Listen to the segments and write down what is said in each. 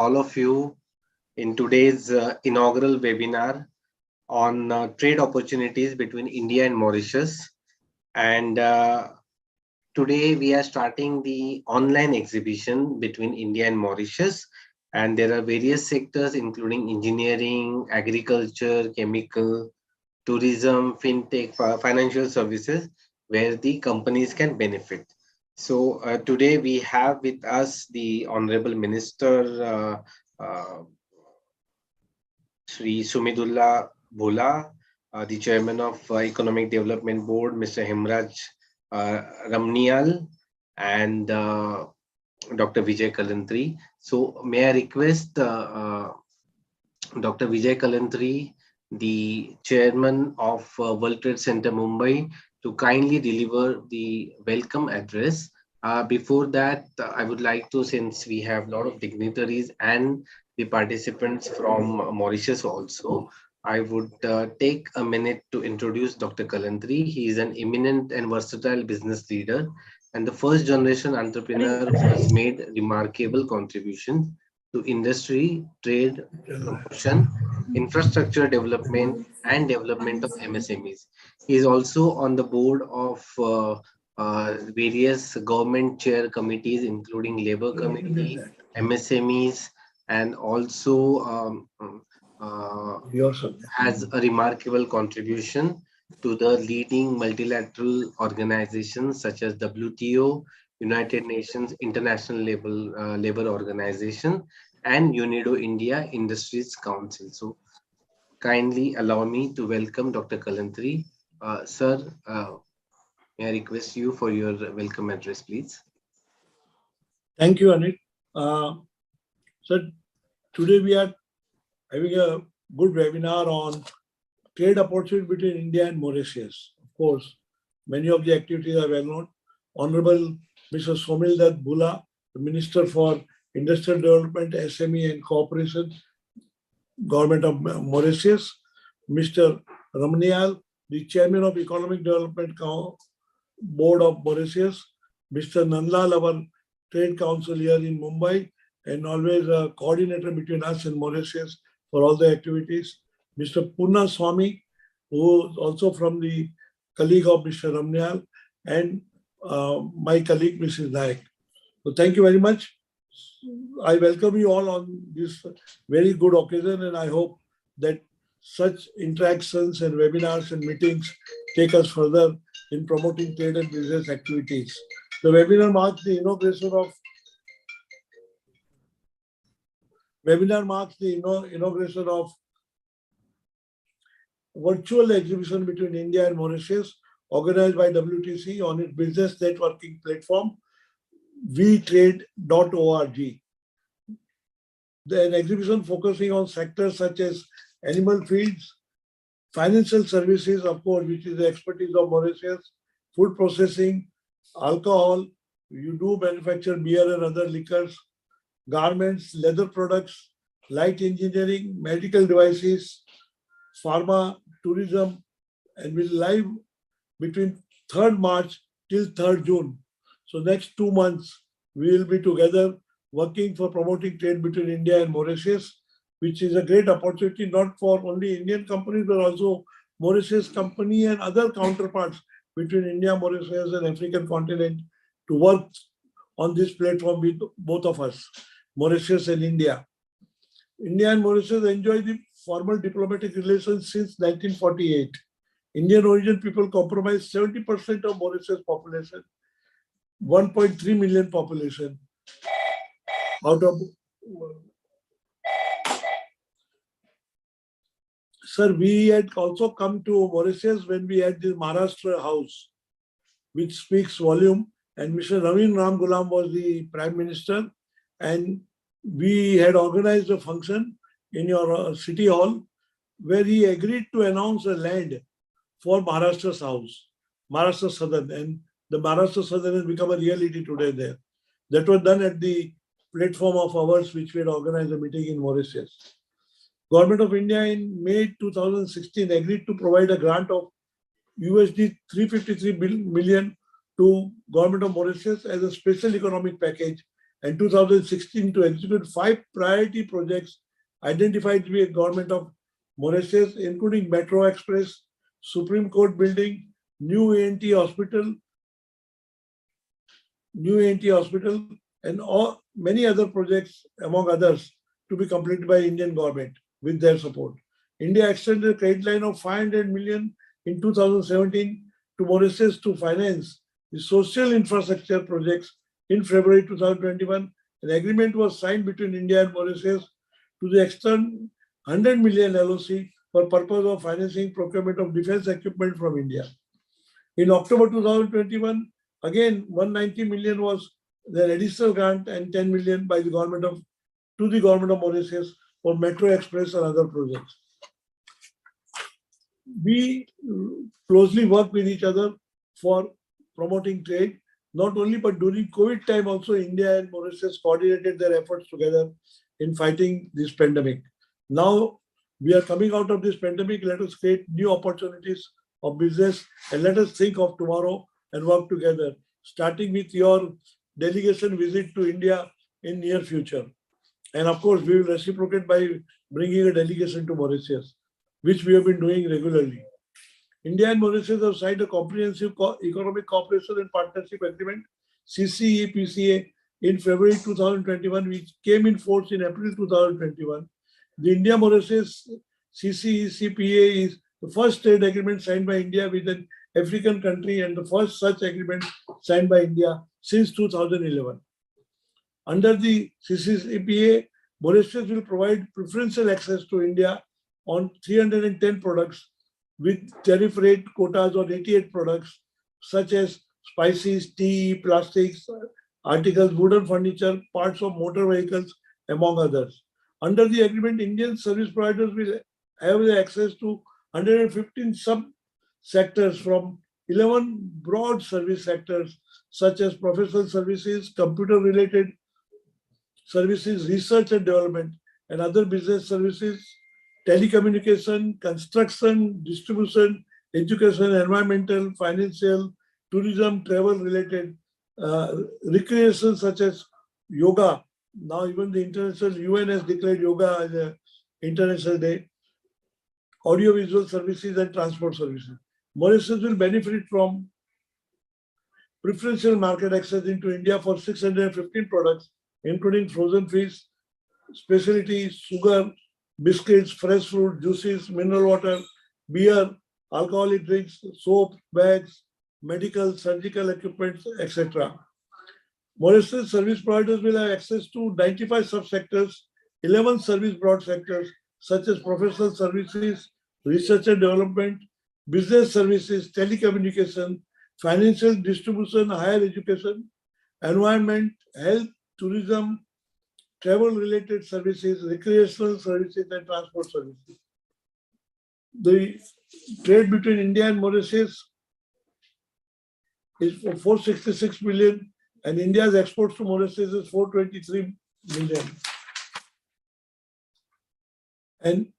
all of you in today's inaugural webinar on trade opportunities between India and Mauritius. And today we are starting the online exhibition between India and Mauritius. And there are various sectors, including engineering, agriculture, chemical, tourism, fintech, financial services, where the companies can benefit. So today we have with us the Honorable Minister Sri Sumidullah Bhola, the Chairman of Economic Development Board, Mr. Hemraj Ramnial, and Dr. Vijay Kalantri. So may I request Dr. Vijay Kalantri, the Chairman of World Trade Center Mumbai, to kindly deliver the welcome address. Before that, I would like to, since we have a lot of dignitaries and the participants from Mauritius also, I would take a minute to introduce Dr. Kalantri. He is an eminent and versatile business leader and the first generation entrepreneur who has made remarkable contributions to industry, trade, promotion, infrastructure development, and development of MSMEs. He is also on the board of various government chair committees, including Labor Committee, MSMEs, and also has a remarkable contribution to the leading multilateral organizations such as WTO, United Nations International Labor Organization, and UNIDO India Industries Council. So kindly allow me to welcome Dr. Kalantri. Sir, may I request you for your welcome address, please? Thank you, Anit. So today we are having a good webinar on trade opportunity between India and Mauritius. Of course, many of the activities are well known. Honorable Mr. Somildar Bhola, the Minister for Industrial Development, SME and Cooperation, Government of Mauritius. Mr. Ramnial, the Chairman of Economic Development Board of Mauritius. Mr. Nandlal, our Trade Council here in Mumbai, and always a coordinator between us and Mauritius for all the activities. Mr. Purna Swami, who is also from the colleague of Mr. Ramnial, and my colleague, Mrs. Naik. So thank you very much. I welcome you all on this very good occasion, and I hope that such interactions and webinars and meetings take us further in promoting trade and business activities. The webinar marks the inauguration of virtual exhibition between India and Mauritius, organized by WTC on its business networking platform, vtrade.org. An exhibition focusing on sectors such as animal feeds, financial services, of course, which is the expertise of Mauritius, food processing, alcohol, you do manufacture beer and other liquors, garments, leather products, light engineering, medical devices, pharma, tourism, and will live between 3rd March till 3rd June. So next 2 months, we will be together working for promoting trade between India and Mauritius, which is a great opportunity, not for only Indian companies, but also Mauritius company and other counterparts between India, Mauritius, and African continent to work on this platform with both of us, Mauritius and India. India and Mauritius enjoy the formal diplomatic relations since 1948. Indian origin people comprise 70% of Mauritius population, 1.3 million population. Out of Sir, we had also come to Mauritius when we had the Maharashtra House, which speaks volume, and Mr. Naveen Ram Ghulam was the Prime Minister, and we had organized a function in your city hall where he agreed to announce a land for Maharashtra's House, Maharashtra Southern, and the Maharashtra Southern has become a reality today there. That was done at the platform of ours, which we had organized a meeting in Mauritius. Government of India in May 2016 agreed to provide a grant of USD 353 million to Government of Mauritius as a special economic package and 2016 to execute 5 priority projects identified by the government of Mauritius, including Metro Express, Supreme Court building, new A&T hospital, and many other projects, among others, to be completed by Indian government with their support. India extended a credit line of 500 million in 2017 to Mauritius to finance the social infrastructure projects. In February 2021, an agreement was signed between India and Mauritius to the extent 100 million LOC for purpose of financing procurement of defense equipment from India. In October 2021, again 190 million was the additional grant and 10 million by the government of Mauritius for Metro Express and other projects. We closely work with each other for promoting trade, not only but during COVID time also India and Mauritius coordinated their efforts together in fighting this pandemic. Now we are coming out of this pandemic, let us create new opportunities of business and let us think of tomorrow and work together, starting with your delegation visit to India in near future. And of course, we will reciprocate by bringing a delegation to Mauritius, which we have been doing regularly. India and Mauritius have signed a comprehensive economic cooperation and partnership agreement, CCEPCA, in February 2021, which came in force in April 2021. The India-Mauritius CCEPCA is the first trade agreement signed by India with an African country and the first such agreement signed by India since 2011. Under the CCEPCA, Mauritius will provide preferential access to India on 310 products with tariff rate quotas on 88 products such as spices, tea, plastics, articles, wooden furniture, parts of motor vehicles, among others. Under the agreement, Indian service providers will have access to 115 sub-sectors from 11 broad service sectors such as professional services, computer-related services, research and development, and other business services, telecommunication, construction, distribution, education, environmental, financial, tourism, travel-related, recreation such as yoga. Now even the international UN has declared yoga as an international day. Audiovisual services and transport services. Mauritius will benefit from preferential market access into India for 615 products, including frozen fish, specialty, sugar, biscuits, fresh fruit, juices, mineral water, beer, alcoholic drinks, soap, bags, medical, surgical equipment, etc. Mauritius service providers will have access to 95 subsectors, 11 service broad sectors such as professional services, research and development, business services, telecommunication, financial distribution, higher education, environment, health, tourism, travel-related services, recreational services, and transport services. The trade between India and Mauritius is for 466 million, and India's exports to Mauritius is 423 million. And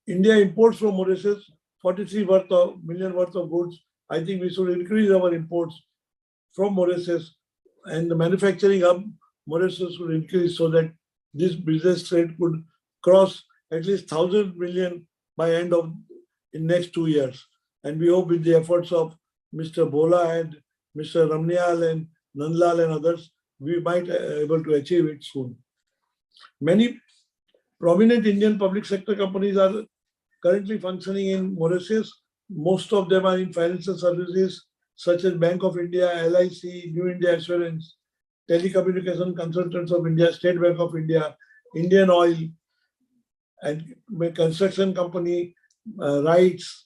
India imports from Mauritius 43 million worth of goods. I think we should increase our imports from Mauritius, and the manufacturing hub Mauritius should increase so that this business trade could cross at least 1,000 million by end of in next 2 years. And we hope with the efforts of Mr. Bola and Mr. Ramnial and Nandlal and others, we might be able to achieve it soon. Many prominent Indian public sector companies are currently functioning in Mauritius. Most of them are in financial services such as Bank of India, LIC, New India Assurance, Telecommunication Consultants of India, State Bank of India, Indian Oil, and construction company, rights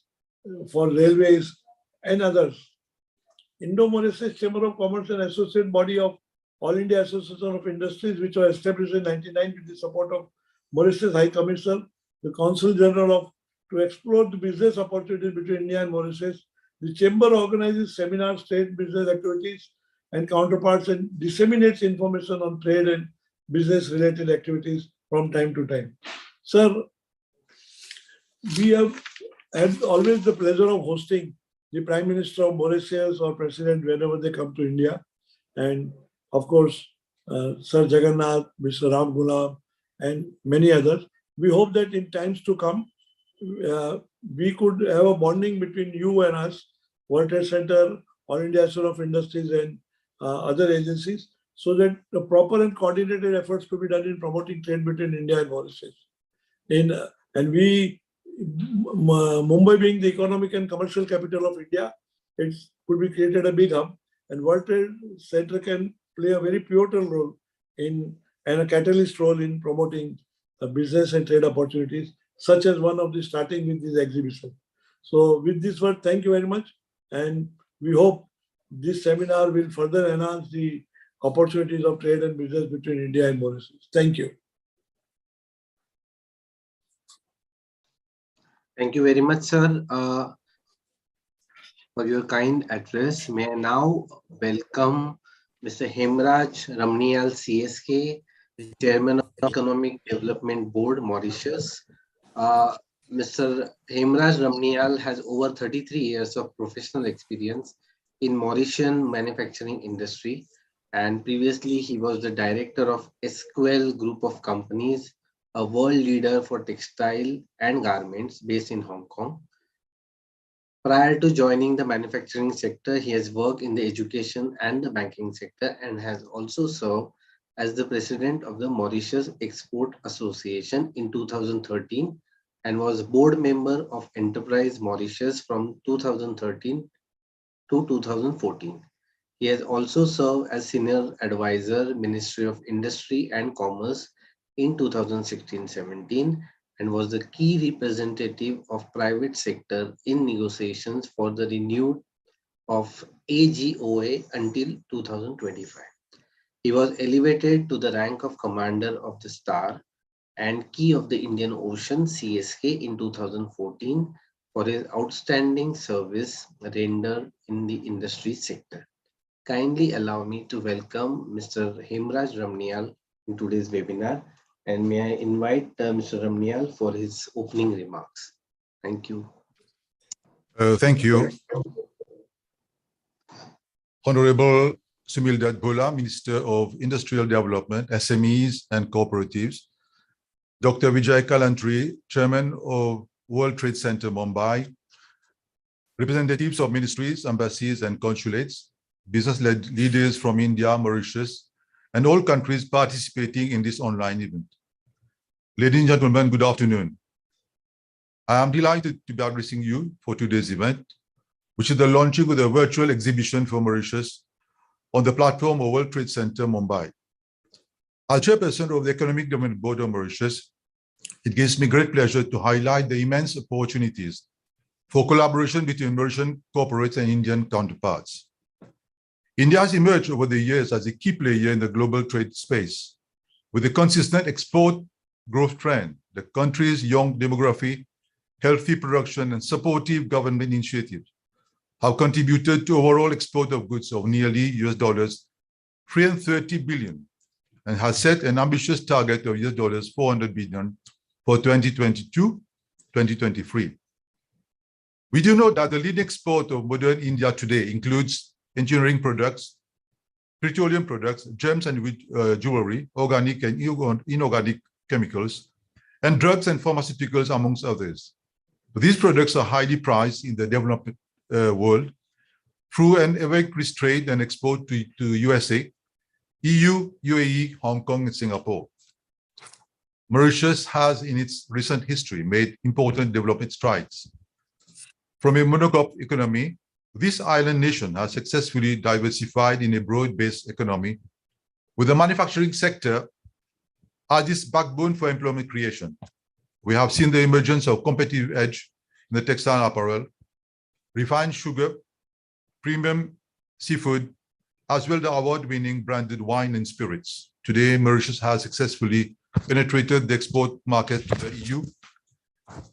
for railways, and others. Indo-Mauritius Chamber of Commerce and associate body of All India Association of Industries, which was established in 1999 with the support of Mauritius High Commissioner, the Consul General of to explore the business opportunities between India and Mauritius. The Chamber organizes seminars, trade business activities, and counterparts and disseminates information on trade and business related activities from time to time. Sir, we have had always the pleasure of hosting the Prime Minister of Mauritius or President whenever they come to India. And of course, Sir Jagannath, Mr. Ram Ghulam, and many others. We hope that in times to come, we could have a bonding between you and us, World Trade Center, All India Association of Industries, and other agencies, so that the proper and coordinated efforts could be done in promoting trade between India and Mauritius. And we, Mumbai being the economic and commercial capital of India, it could be created a big hub, and World Trade Center can play a very pivotal role in and a catalyst role in promoting business and trade opportunities, such as one of the starting with this exhibition. So with this word, thank you very much. And we hope this seminar will further enhance the opportunities of trade and business between India and Mauritius. Thank you. Thank you very much, sir, for your kind address. May I now welcome Mr. Hemraj Ramniyal, CSK, the Chairman of Economic Development Board, Mauritius. Mr. Hemraj Ramniyal has over 33 years of professional experience in Mauritian manufacturing industry, and previously he was the director of SQL Group of Companies, a world leader for textile and garments based in Hong Kong. Prior to joining the manufacturing sector, he has worked in the education and the banking sector and has also served as the president of the Mauritius Export Association in 2013 and was board member of Enterprise Mauritius from 2013 to 2014. He has also served as senior advisor, Ministry of Industry and Commerce in 2016-17 and was the key representative of private sector in negotiations for the renewal of AGOA until 2025. He was elevated to the rank of Commander of the Star and Key of the Indian Ocean CSK in 2014 for his outstanding service rendered in the industry sector. Kindly allow me to welcome Mr. Hemraj Ramniyal in today's webinar, and may I invite Mr. Ramniyal for his opening remarks. Thank you. Thank you. Honorable Sumildat Bhola, Minister of Industrial Development, SMEs and Cooperatives, Dr. Vijay Kalantri, Chairman of World Trade Center Mumbai, representatives of ministries, embassies and consulates, business leaders from India, Mauritius, and all countries participating in this online event. Ladies and gentlemen, good afternoon. I am delighted to be addressing you for today's event, which is the launching of the virtual exhibition for Mauritius on the platform of World Trade Center Mumbai. As chairperson of the Economic Development Board of Mauritius, it gives me great pleasure to highlight the immense opportunities for collaboration between Mauritian corporates and Indian counterparts. India has emerged over the years as a key player in the global trade space. With a consistent export growth trend, the country's young demography, healthy production, and supportive government initiatives have contributed to overall export of goods of nearly US $330 billion and has set an ambitious target of US $400 billion for 2022-2023. We do know that the leading export of modern India today includes engineering products, petroleum products, gems and jewelry, organic and inorganic chemicals, and drugs and pharmaceuticals, amongst others. These products are highly prized in the developed world through an ever-increased trade and export to USA, EU, UAE, Hong Kong, and Singapore. Mauritius has, in its recent history, made important development strides. From a monocrop economy, this island nation has successfully diversified in a broad-based economy, with the manufacturing sector as its backbone for employment creation. We have seen the emergence of competitive edge in the textile apparel, refined sugar, premium seafood, as well as the award-winning branded wine and spirits. Today, Mauritius has successfully penetrated the export market to the EU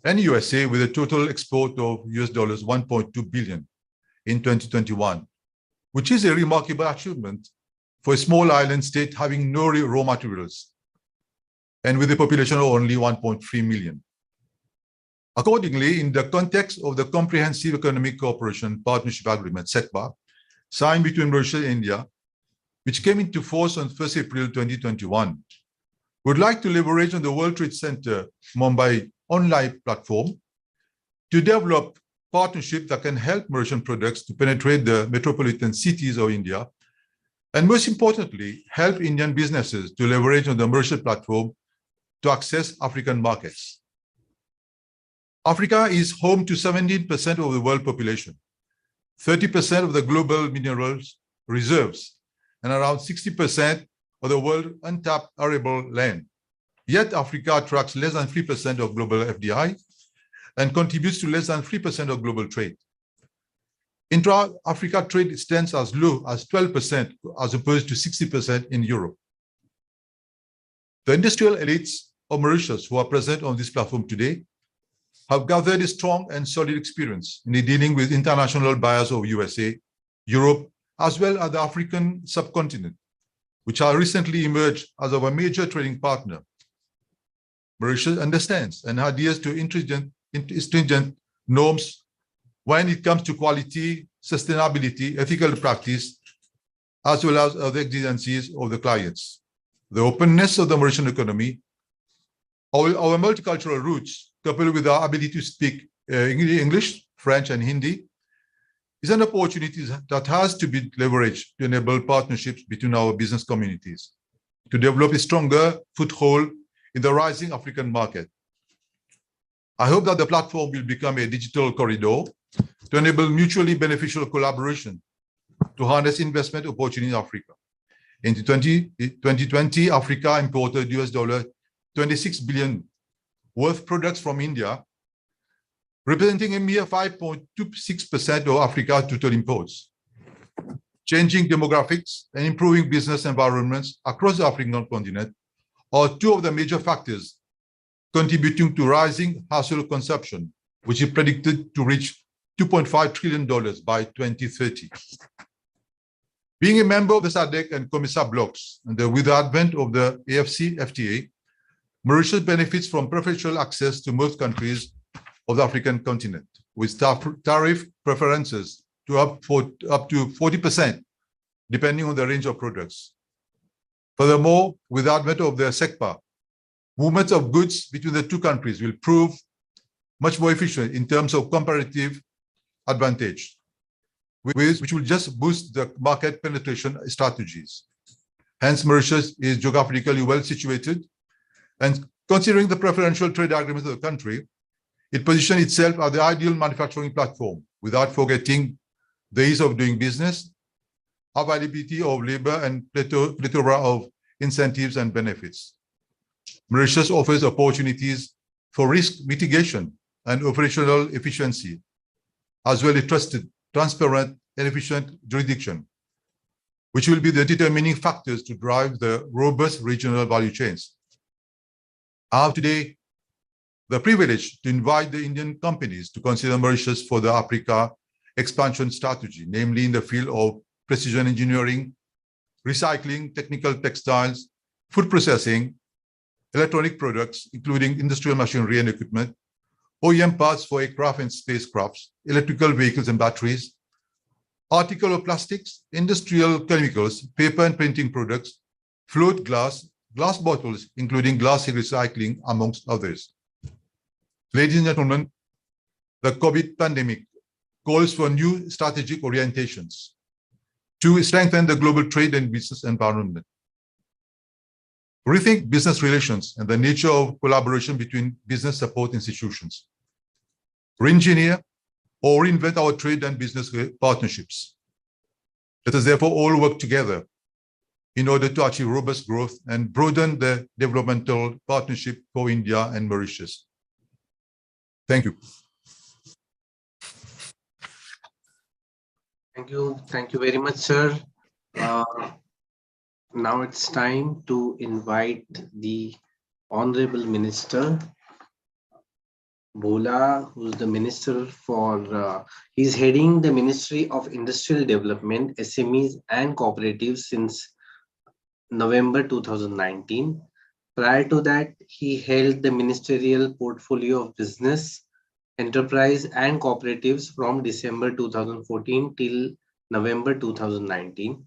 and USA with a total export of US $1.2 billion in 2021, which is a remarkable achievement for a small island state having no raw materials and with a population of only 1.3 million. Accordingly, in the context of the Comprehensive Economic Cooperation Partnership Agreement, CECPA, signed between Mauritius and India, which came into force on 1st April 2021. Would like to leverage on the World Trade Center Mumbai online platform to develop partnerships that can help Mauritian products to penetrate the metropolitan cities of India, and most importantly, help Indian businesses to leverage on the Mauritius platform to access African markets. Africa is home to 17% of the world population, 30% of the global minerals reserves, and around 60% of the world untapped arable land. Yet Africa attracts less than 3% of global FDI and contributes to less than 3% of global trade. Intra-Africa trade stands as low as 12% as opposed to 60% in Europe. The industrial elites of Mauritius who are present on this platform today have gathered a strong and solid experience in dealing with international buyers of USA, Europe, as well as the African subcontinent, which have recently emerged as our major trading partner. Mauritius understands and adheres to stringent norms when it comes to quality, sustainability, ethical practice, as well as other exigencies of the clients. The openness of the Mauritian economy, our multicultural roots, coupled with our ability to speak English, French, and Hindi, is an opportunity that has to be leveraged to enable partnerships between our business communities, to develop a stronger foothold in the rising African market. I hope that the platform will become a digital corridor to enable mutually beneficial collaboration to harness investment opportunities in Africa. In 2020, Africa imported $26 billion worth products from India, representing a mere 5.26% of Africa's total imports. Changing demographics and improving business environments across the African continent are two of the major factors contributing to rising household consumption, which is predicted to reach $2.5 trillion by 2030. Being a member of the SADC and COMESA blocs, and with the advent of the AFC-FTA, Mauritius benefits from preferential access to most countries of the African continent, with tariff preferences to up to 40%, depending on the range of products. Furthermore, with the advent of the SECPA, movements of goods between the two countries will prove much more efficient in terms of comparative advantage, which will just boost the market penetration strategies. Hence, Mauritius is geographically well situated, and considering the preferential trade agreements of the country, it positions itself as the ideal manufacturing platform without forgetting the ease of doing business, availability of labor, and plethora of incentives and benefits. Mauritius offers opportunities for risk mitigation and operational efficiency, as well as trusted, transparent, and efficient jurisdiction, which will be the determining factors to drive the robust regional value chains. I have today the privilege to invite the Indian companies to consider Mauritius for the Africa expansion strategy, namely in the field of precision engineering, recycling, technical textiles, food processing, electronic products, including industrial machinery and equipment, OEM parts for aircraft and spacecrafts, electrical vehicles and batteries, article of plastics, industrial chemicals, paper and printing products, float glass, glass bottles, including glass recycling, amongst others. Ladies and gentlemen, the COVID pandemic calls for new strategic orientations to strengthen the global trade and business environment. Rethink business relations and the nature of collaboration between business support institutions. Re-engineer or reinvent our trade and business partnerships. Let us therefore all work together in order to achieve robust growth and broaden the developmental partnership for India and Mauritius. Thank you. Thank you very much, sir. Now it's time to invite the Honorable Minister, Bola, who's the Minister for, he's heading the Ministry of Industrial Development, SMEs and Cooperatives since November 2019. Prior to that, he held the ministerial portfolio of business, enterprise and cooperatives from December 2014 till November 2019.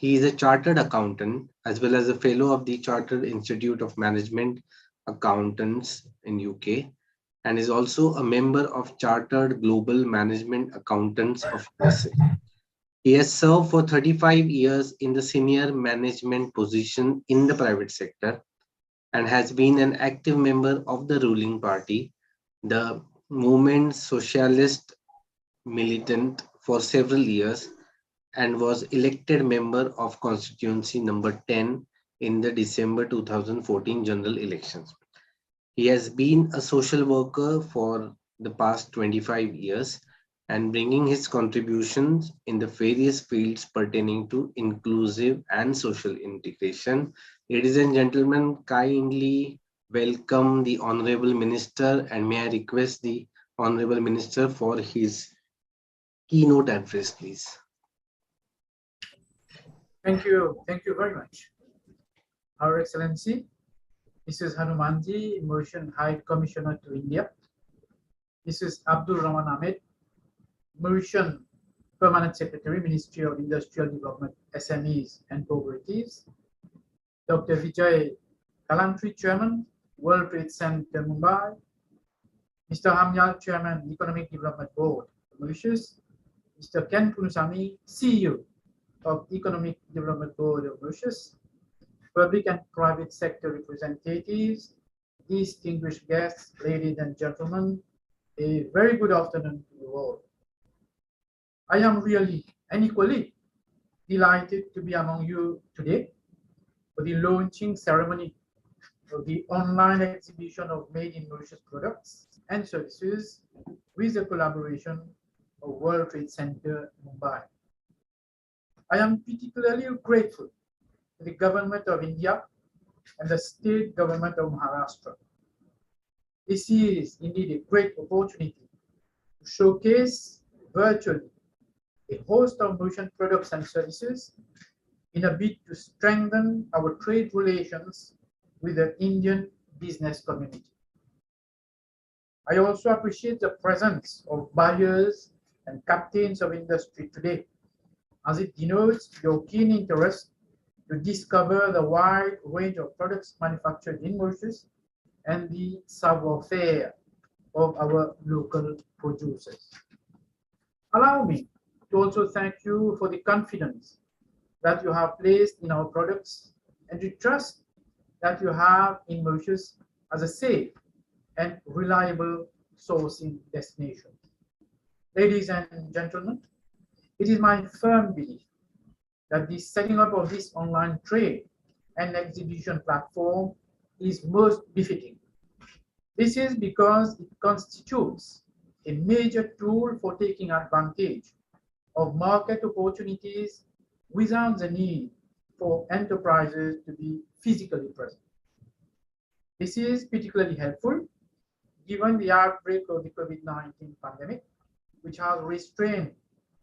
He is a chartered accountant as well as a fellow of the Chartered Institute of Management Accountants in UK, and is also a member of Chartered Global Management Accountants of USA. He has served for 35 years in the senior management position in the private sector and has been an active member of the ruling party, the Movement Socialist militant, for several years, and was elected member of constituency number 10 in the December 2014 general elections. He has been a social worker for the past 25 years and bringing his contributions in the various fields pertaining to inclusive and social integration. Ladies and gentlemen, kindly welcome the Honorable Minister, and may I request the Honorable Minister for his keynote address, please. Thank you very much. Our Excellency, Mrs. Hanumanji, Mauritian High Commissioner to India, Mrs. Abdul Rahman Ahmed, Mauritian Permanent Secretary, Ministry of Industrial Development, SMEs and Cooperatives, Dr. Vijay Kalantri, Chairman, World Trade Center, Mumbai, Mr. Hamyal, Chairman, Economic Development Board, Mauritius, Mr. Ken Punusamy, CEO of Economic Development Board of Mauritius, public and private sector representatives, distinguished guests, ladies and gentlemen, a very good afternoon to you all. I am really and equally delighted to be among you today for the launching ceremony of the online exhibition of Made in Mauritius products and services with the collaboration of World Trade Center, Mumbai. I am particularly grateful to the government of India and the state government of Maharashtra. This is indeed a great opportunity to showcase virtually a host of Mauritian products and services in a bid to strengthen our trade relations with the Indian business community. I also appreciate the presence of buyers and captains of industry today, as it denotes your keen interest to discover the wide range of products manufactured in Mauritius and the savoir-faire of our local producers. Allow me to also thank you for the confidence that you have placed in our products and the trust that you have in Mauritius as a safe and reliable sourcing destination. Ladies and gentlemen, it is my firm belief that the setting up of this online trade and exhibition platform is most befitting. This is because it constitutes a major tool for taking advantage of market opportunities without the need for enterprises to be physically present. This is particularly helpful given the outbreak of the COVID-19 pandemic, which has restrained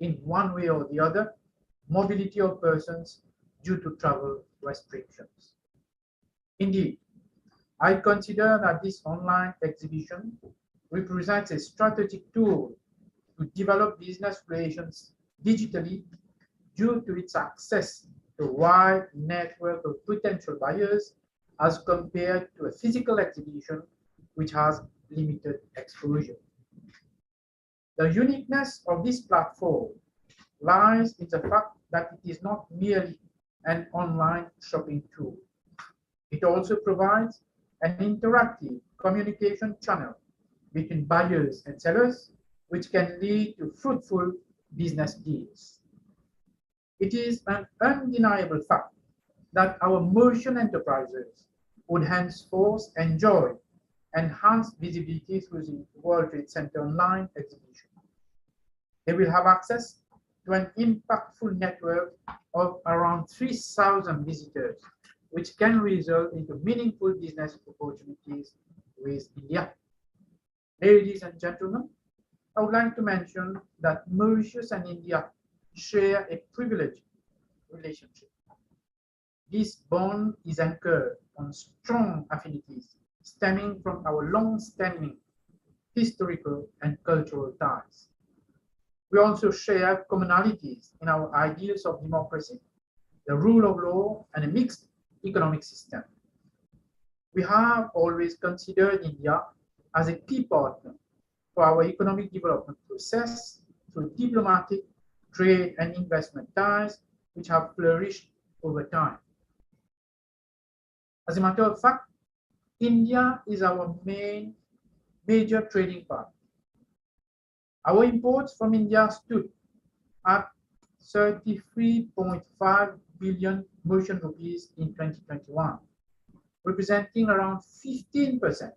in one way or the other mobility of persons due to travel restrictions. Indeed, I consider that this online exhibition represents a strategic tool to develop business relations digitally due to its access to a wide network of potential buyers as compared to a physical exhibition which has limited exposure. The uniqueness of this platform lies in the fact that it is not merely an online shopping tool. It also provides an interactive communication channel between buyers and sellers, which can lead to fruitful business deals. It is an undeniable fact that our Mauritian enterprises would henceforth enjoy enhanced visibility through the World Trade Center online exhibition. They will have access to an impactful network of around 3,000 visitors, which can result into meaningful business opportunities with India. Ladies and gentlemen, I would like to mention that Mauritius and India share a privileged relationship. This bond is anchored on strong affinities stemming from our long-standing historical and cultural ties. We also share commonalities in our ideals of democracy, the rule of law, and a mixed economic system. We have always considered India as a key partner for our economic development process through diplomatic, trade, and investment ties, which have flourished over time. As a matter of fact, India is our major trading partner. Our imports from India stood at 33.5 billion Mauritian rupees in 2021, representing around 15%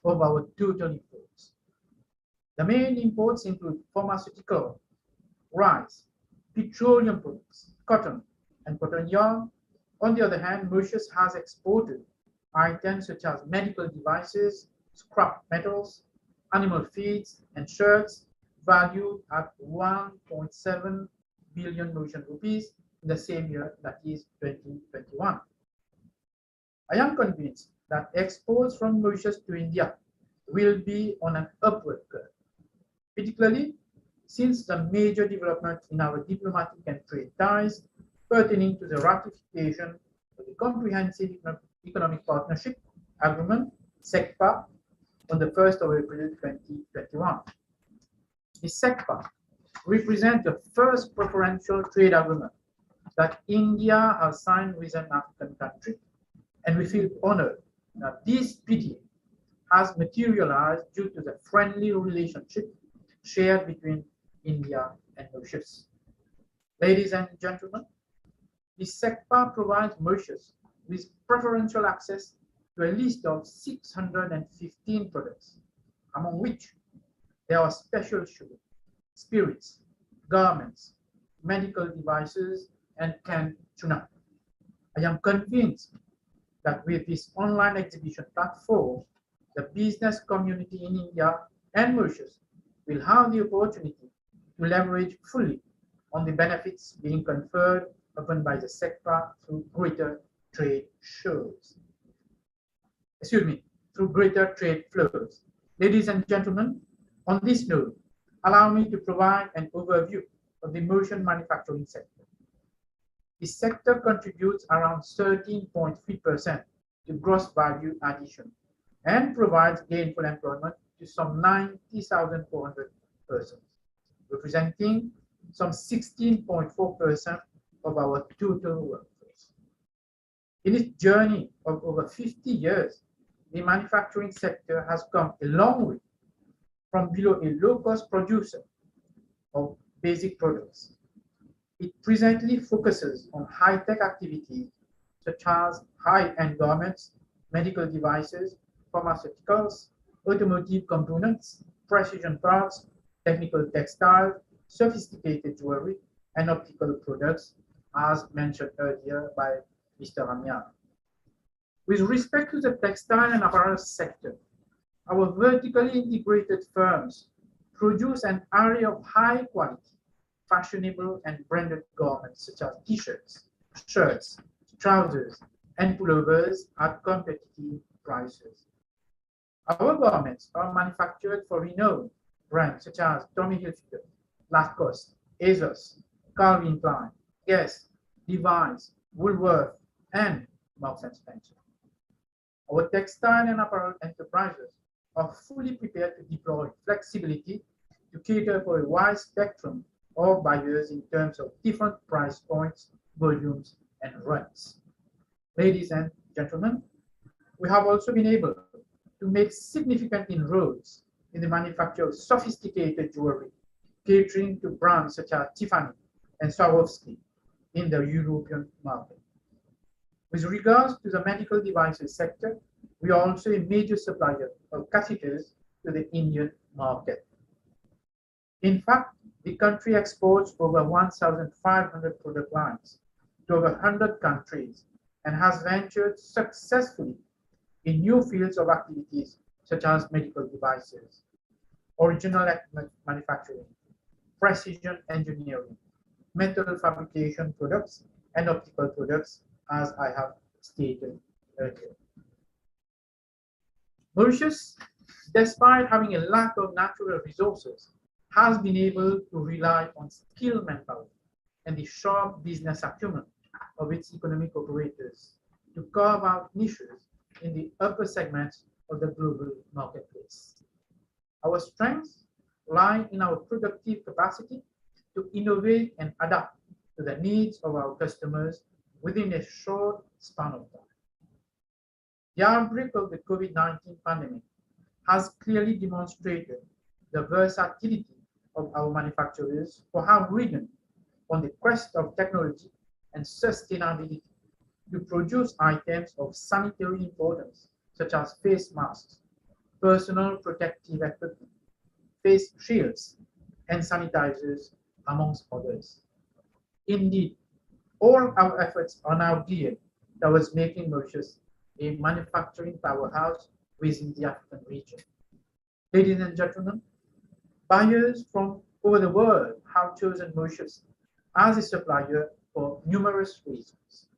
of our total imports. The main imports include pharmaceutical, rice, petroleum products, cotton, and cotton yarn. On the other hand, Mauritius has exported items such as medical devices, scrap metals, animal feeds, and shirts valued at 1.7 billion Mauritian rupees in the same year, that is 2021. I am convinced that exports from Mauritius to India will be on an upward curve, particularly since the major development in our diplomatic and trade ties pertaining to the ratification of the Comprehensive Economic Partnership Agreement, SECPA, on the 1st of April 2021. The SECPA represents the first preferential trade agreement that India has signed with an African country, and we feel honored that this PTA has materialized due to the friendly relationship shared between India and Mauritius. Ladies and gentlemen, the SECPA provides Mauritius with preferential access to a list of 615 products, among which there are special sugar, spirits, garments, medical devices, and canned tuna. I am convinced that with this online exhibition platform, the business community in India and Mauritius will have the opportunity to leverage fully on the benefits being conferred upon by the SECPA through greater trade shows. Through greater trade flows. Ladies and gentlemen, on this note, allow me to provide an overview of the Mauritian manufacturing sector. The sector contributes around 13.3% to gross value addition and provides gainful employment to some 90,400 persons, representing some 16.4% of our total workforce. In its journey of over 50 years, the manufacturing sector has come a long way from below a low-cost producer of basic products. It presently focuses on high-tech activities such as high-end garments, medical devices, pharmaceuticals, automotive components, precision parts, technical textiles, sophisticated jewelry, and optical products, as mentioned earlier by Mr. Ramya. With respect to the textile and apparel sector, our vertically integrated firms produce an array of high quality, fashionable and branded garments such as t-shirts, shirts, trousers, and pullovers at competitive prices. Our garments are manufactured for renowned brands such as Tommy Hilfiger, Lacoste, ASOS, Calvin Klein, Guess, Levi's, Woolworth, and Marks & Spencer. Our textile and apparel enterprises are fully prepared to deploy flexibility to cater for a wide spectrum of buyers in terms of different price points, volumes, and runs. Ladies and gentlemen, we have also been able to make significant inroads in the manufacture of sophisticated jewelry, catering to brands such as Tiffany and Swarovski in the European market. With regards to the medical devices sector, we are also a major supplier of catheters to the Indian market. In fact, the country exports over 1,500 product lines to over 100 countries and has ventured successfully in new fields of activities such as medical devices, original manufacturing, precision engineering, metal fabrication products, and optical products, as I have stated earlier. Mauritius, despite having a lack of natural resources, has been able to rely on skilled manpower and the sharp business acumen of its economic operators to carve out niches in the upper segments of the global marketplace. Our strengths lie in our productive capacity to innovate and adapt to the needs of our customers within a short span of time. The outbreak of the COVID-19 pandemic has clearly demonstrated the versatility of our manufacturers who have ridden on the quest of technology and sustainability to produce items of sanitary importance, such as face masks, personal protective equipment, face shields, and sanitizers, amongst others. Indeed, all our efforts are now geared towards making Mauritius a manufacturing powerhouse within the African region. Ladies and gentlemen, buyers from over the world have chosen Mauritius as a supplier for numerous reasons.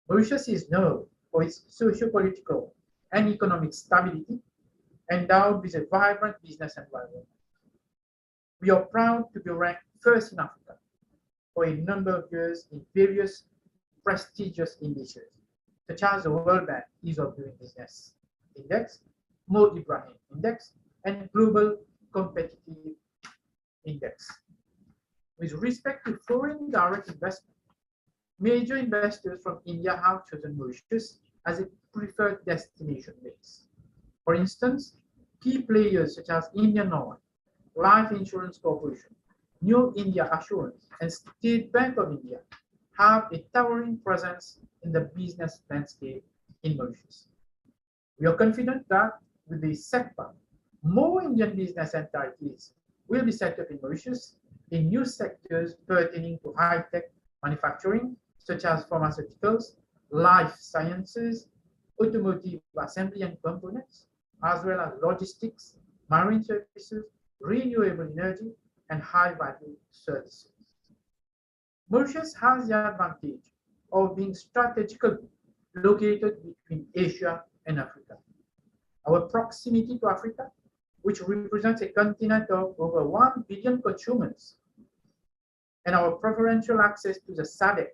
Mauritius is known for its socio-political and economic stability, endowed with a vibrant business environment. We are proud to be ranked first in Africa for a number of years in various prestigious indices, such as the World Bank Ease of Doing Business Index, Mo Ibrahim Index, and Global Competitive Index. With respect to foreign direct investment, major investors from India have chosen Mauritius as a preferred destination base. For instance, key players such as Indian Oil, Life Insurance Corporation, New India Assurance, and State Bank of India have a towering presence in the business landscape in Mauritius. We are confident that with the SECPA, more Indian business entities will be set up in Mauritius in new sectors pertaining to high-tech manufacturing, such as pharmaceuticals, life sciences, automotive assembly and components, as well as logistics, marine services, renewable energy, and high-value services. Mauritius has the advantage of being strategically located between Asia and Africa. Our proximity to Africa, which represents a continent of over 1 billion consumers, and our preferential access to the SADC,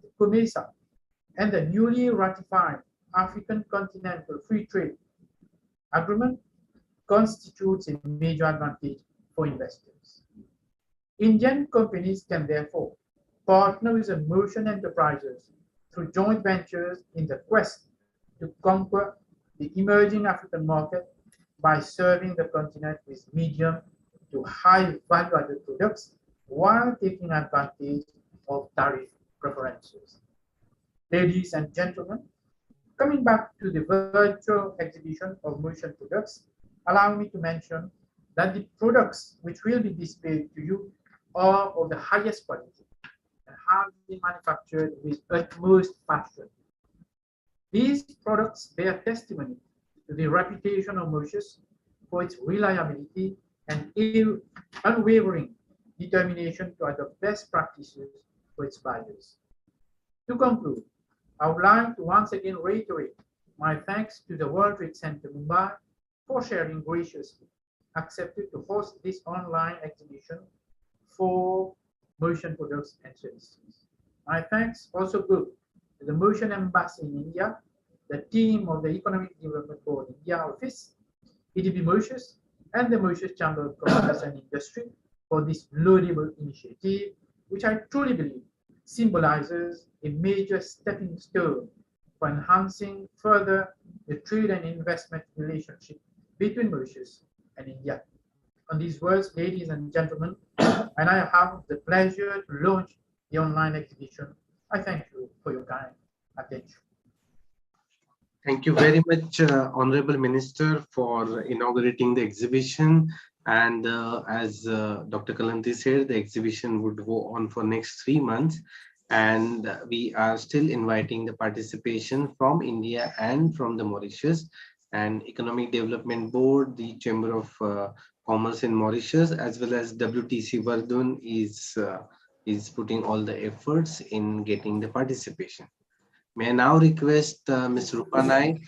the COMESA, and the newly ratified African Continental Free Trade Agreement constitutes a major advantage for investors. Indian companies can therefore partner with the Mauritian enterprises through joint ventures in the quest to conquer the emerging African market by serving the continent with medium to high value-added products while taking advantage of tariff preferences. Ladies and gentlemen, coming back to the virtual exhibition of Mauritian products, allow me to mention that the products which will be displayed to you are of the highest quality and have been manufactured with utmost passion. These products bear testimony to the reputation of Mauritius for its reliability and unwavering determination to adopt best practices for its buyers. To conclude, I would like to once again reiterate my thanks to the World Trade Center Mumbai for sharing graciously accepted to host this online exhibition for Mauritian products and services. My thanks also go to the Mauritian Embassy in India, the team of the Economic Development Board India Office, EDB Mauritius, and the Mauritius Chamber of Commerce and Industry for this laudable initiative, which I truly believe symbolizes a major stepping stone for enhancing further the trade and investment relationship between Mauritius and India. On these words, ladies and gentlemen, and I have the pleasure to launch the online exhibition. I thank you for your kind attention. Thank you very much, Honorable Minister, for inaugurating the exhibition. And as Dr. Kalanti said, the exhibition would go on for next 3 months. And we are still inviting the participation from India and from the Mauritius and Economic Development Board, the Chamber of Commerce in Mauritius, as well as WTC Verdun is putting all the efforts in getting the participation. May I now request Ms. Rupa Naik,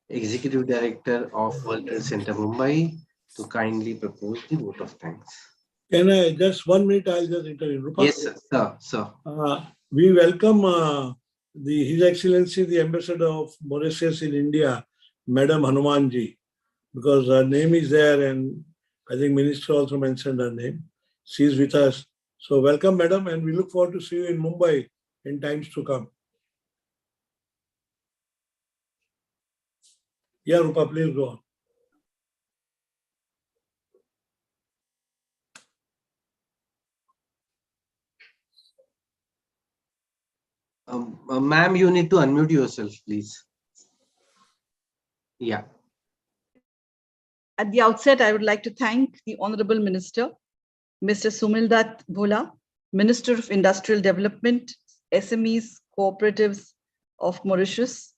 Executive Director of World Trade Center Mumbai, to kindly propose the vote of thanks. Can I just 1 minute? I'll just intervene. Rupa? Yes, sir. we welcome His Excellency, the Ambassador of Mauritius in India, Madam Hanumanji, because her name is there, and I think Minister also mentioned her name. She is with us. So welcome, Madam, and we look forward to see you in Mumbai in times to come. Yeah, Rupa, please go on. Ma'am, you need to unmute yourself, please. Yeah. At the outset, I would like to thank the Honorable Minister, Mr. Sumildat Bhola, Minister of Industrial Development, SMEs, Cooperatives of Mauritius,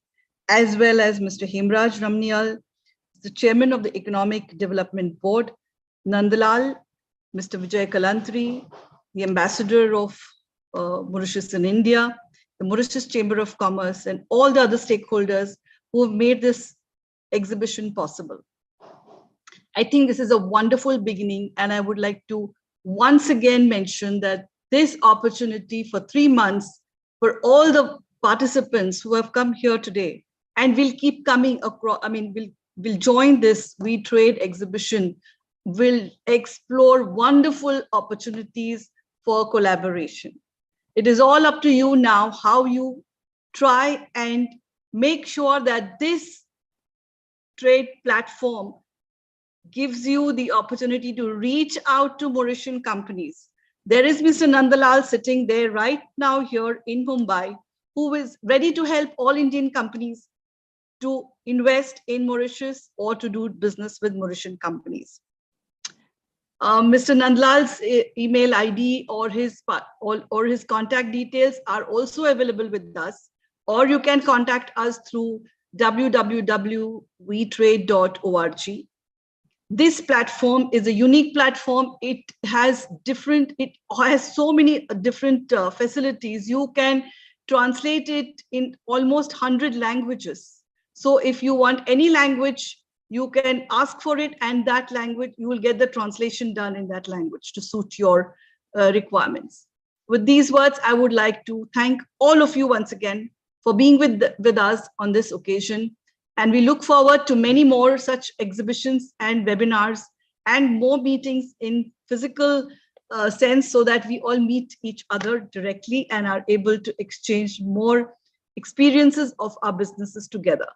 as well as Mr. Hemraj Ramnial, the Chairman of the Economic Development Board, Nandalal, Mr. Vijay Kalantri, the Ambassador of Mauritius in India, the Mauritius Chamber of Commerce, and all the other stakeholders who have made this exhibition possible. I think this is a wonderful beginning, and I would like to once again mention that this opportunity for 3 months for all the participants who have come here today and will keep coming across, will join this We Trade exhibition, will explore wonderful opportunities for collaboration. It is all up to you now how you try and make sure that this trade platform gives you the opportunity to reach out to Mauritian companies. There is Mr. Nandalal sitting there right now here in Mumbai, who is ready to help all Indian companies to invest in Mauritius or to do business with Mauritian companies. Mr. Nandalal's email ID or his contact details are also available with us, or you can contact us through www.wetrade.org. This platform is a unique platform. It has so many different facilities. You can translate it in almost 100 languages. So if you want any language, you can ask for it, and that language, you will get the translation done in that language to suit your requirements. With these words, I would like to thank all of you once again for being with us on this occasion. And we look forward to many more such exhibitions and webinars and more meetings in physical sense, so that we all meet each other directly and are able to exchange more experiences of our businesses together.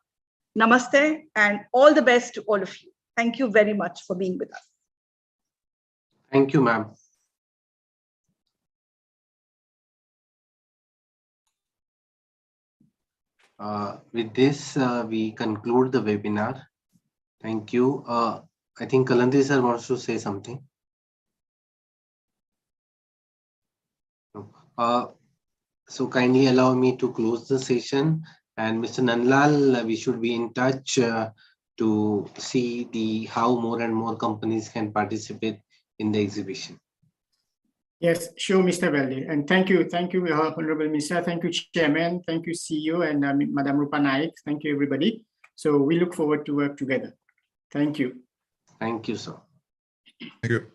Namaste and all the best to all of you. Thank you very much for being with us. Thank you, ma'am. With this, we conclude the webinar. Thank you. I think Kalantri sir wants to say something. So kindly allow me to close the session. And Mr. Nandlal, we should be in touch to see how more and more companies can participate in the exhibition. Yes, sure, Mr. Velde. And thank you, Honorable Minister. Thank you, Chairman. Thank you, CEO and Madam Rupa Naik. Thank you, everybody. So we look forward to work together. Thank you. Thank you, sir. Thank you.